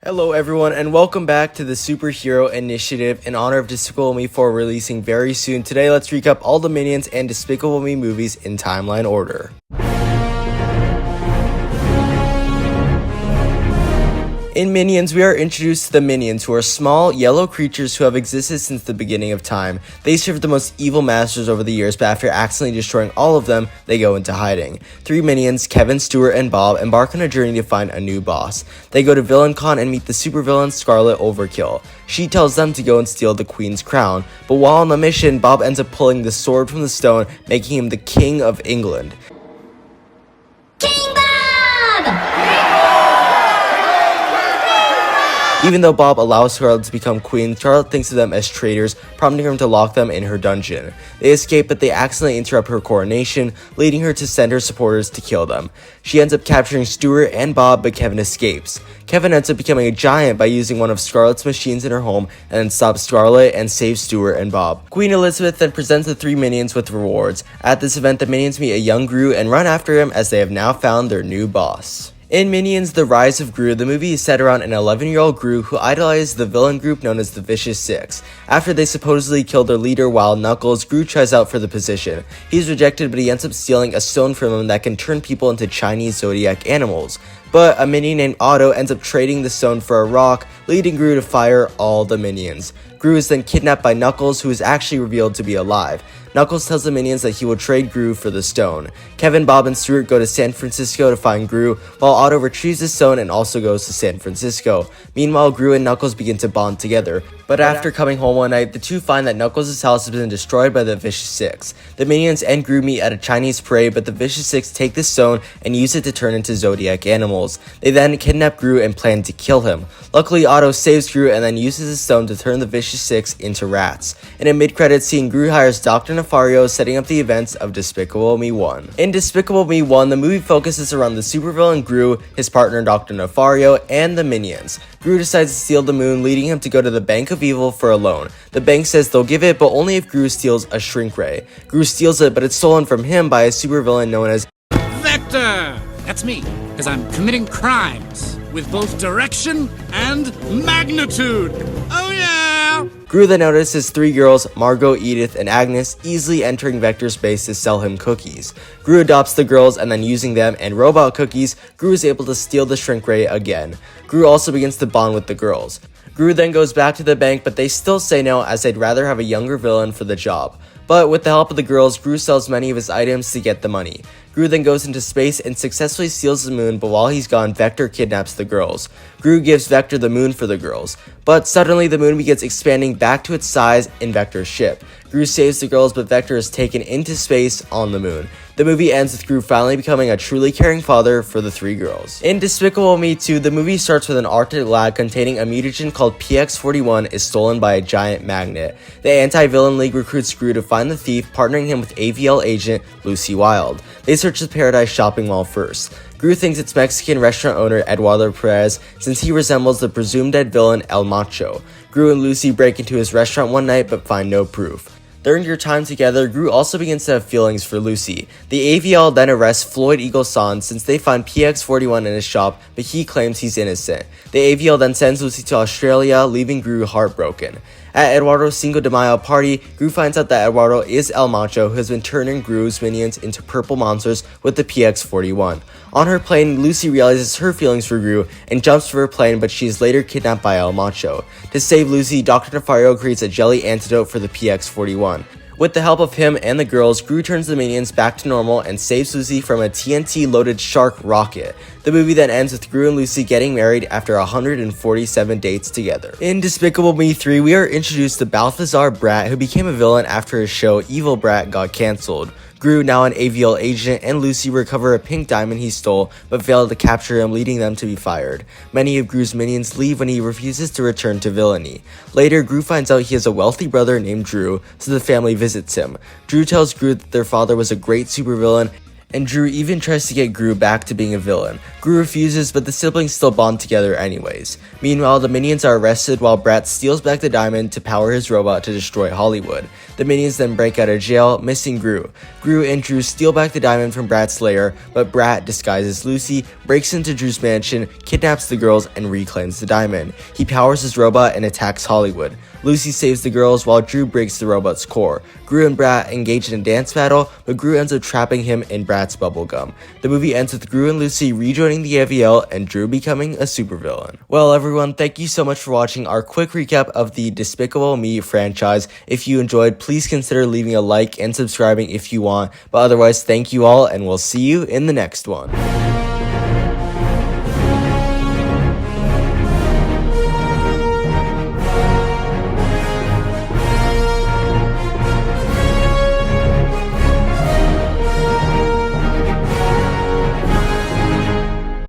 Hello everyone and welcome back to the Superhero Initiative in honor of Despicable Me 4 releasing very soon. Today let's recap all the Minions and Despicable Me movies in timeline order. In Minions, we are introduced to the Minions, who are small, yellow creatures who have existed since the beginning of time. They served the most evil masters over the years, but after accidentally destroying all of them, they go into hiding. Three Minions, Kevin, Stuart, and Bob, embark on a journey to find a new boss. They go to VillainCon and meet the supervillain Scarlet Overkill. She tells them to go and steal the Queen's crown, but while on the mission, Bob ends up pulling the sword from the stone, making him the King of England. King Bob! Even though Bob allows Scarlet to become queen, Scarlet thinks of them as traitors, prompting her to lock them in her dungeon. They escape, but they accidentally interrupt her coronation, leading her to send her supporters to kill them. She ends up capturing Stuart and Bob, but Kevin escapes. Kevin ends up becoming a giant by using one of Scarlet's machines in her home, and then stops Scarlet and saves Stuart and Bob. Queen Elizabeth then presents the three Minions with rewards. At this event, the Minions meet a young Gru and run after him as they have now found their new boss. In Minions, The Rise of Gru, the movie is set around an 11-year-old Gru who idolizes the villain group known as the Vicious Six. After they supposedly killed their leader Wild Knuckles, Gru tries out for the position. He's rejected, but he ends up stealing a stone from him that can turn people into Chinese zodiac animals. But a minion named Otto ends up trading the stone for a rock, leading Gru to fire all the Minions. Gru is then kidnapped by Knuckles, who is actually revealed to be alive. Knuckles tells the Minions that he will trade Gru for the stone. Kevin, Bob, and Stuart go to San Francisco to find Gru, while Otto retrieves the stone and also goes to San Francisco. Meanwhile, Gru and Knuckles begin to bond together. But after coming home one night, the two find that Knuckles' house has been destroyed by the Vicious Six. The Minions and Gru meet at a Chinese parade, but the Vicious Six take the stone and use it to turn into zodiac animals. They then kidnap Gru and plan to kill him. Luckily, Otto saves Gru and then uses the stone to turn the Vicious Six into rats. In a mid-credits scene, Gru hires Dr. Nefario, setting up the events of Despicable Me 1. In Despicable Me 1, the movie focuses around the supervillain Gru, his partner Dr. Nefario, and the Minions. Gru decides to steal the moon, leading him to go to the Bank of Evil for a loan. The bank says they'll give it, but only if Gru steals a shrink ray. Gru steals it, but it's stolen from him by a supervillain known as Vector! That's me, because I'm committing crimes with both direction and magnitude. Oh yeah! Gru then notices three girls, Margot, Edith, and Agnes, easily entering Vector's base to sell him cookies. Gru adopts the girls, and then using them and robot cookies, Gru is able to steal the shrink ray again. Gru also begins to bond with the girls. Gru then goes back to the bank, but they still say no as they'd rather have a younger villain for the job. But with the help of the girls, Gru sells many of his items to get the money. Gru then goes into space and successfully steals the moon, but while he's gone, Vector kidnaps the girls. Gru gives Vector the moon for the girls. But suddenly the moon begins expanding back to its size in Vector's ship. Gru saves the girls, but Vector is taken into space on the moon. The movie ends with Gru finally becoming a truly caring father for the three girls. In Despicable Me 2, the movie starts with an Arctic lab containing a mutagen called PX41 is stolen by a giant magnet. The Anti-Villain League recruits Gru to find the thief, partnering him with AVL agent Lucy Wilde. They search the Paradise shopping mall first. Gru thinks it's Mexican restaurant owner Eduardo Perez since he resembles the presumed dead villain El Macho. Gru and Lucy break into his restaurant one night but find no proof. During your time together, Gru also begins to have feelings for Lucy. The AVL then arrests Floyd Eagleson since they find PX41 in his shop, but he claims he's innocent. The AVL then sends Lucy to Australia, leaving Gru heartbroken. At Eduardo's Cinco de Mayo party, Gru finds out that Eduardo is El Macho, who has been turning Gru's minions into purple monsters with the PX41. On her plane, Lucy realizes her feelings for Gru and jumps for her plane, but she is later kidnapped by El Macho. To save Lucy, Dr. Nefario creates a jelly antidote for the PX41. With the help of him and the girls, Gru turns the minions back to normal and saves Lucy from a TNT-loaded shark rocket. The movie then ends with Gru and Lucy getting married after 147 dates together. In Despicable Me 3, we are introduced to Balthazar Brat, who became a villain after his show Evil Brat got cancelled. Gru, now an AVL agent, and Lucy recover a pink diamond he stole, but fail to capture him, leading them to be fired. Many of Gru's minions leave when he refuses to return to villainy. Later, Gru finds out he has a wealthy brother named Drew, so the family visits him. Drew tells Gru that their father was a great supervillain, and Drew even tries to get Gru back to being a villain. Gru refuses, but the siblings still bond together anyways. Meanwhile, the minions are arrested while Brat steals back the diamond to power his robot to destroy Hollywood. The minions then break out of jail, missing Gru. Gru and Drew steal back the diamond from Brat's lair, but Brat, disguised as Lucy, breaks into Drew's mansion, kidnaps the girls, and reclaims the diamond. He powers his robot and attacks Hollywood. Lucy saves the girls while Drew breaks the robot's core. Gru and Brat engage in a dance battle, but Gru ends up trapping him in Brat's bubblegum. The movie ends with Gru and Lucy rejoining the AVL and Drew becoming a supervillain. Well, everyone, thank you so much for watching our quick recap of the Despicable Me franchise. If you enjoyed, please consider leaving a like and subscribing if you want. But otherwise, thank you all, and we'll see you in the next one.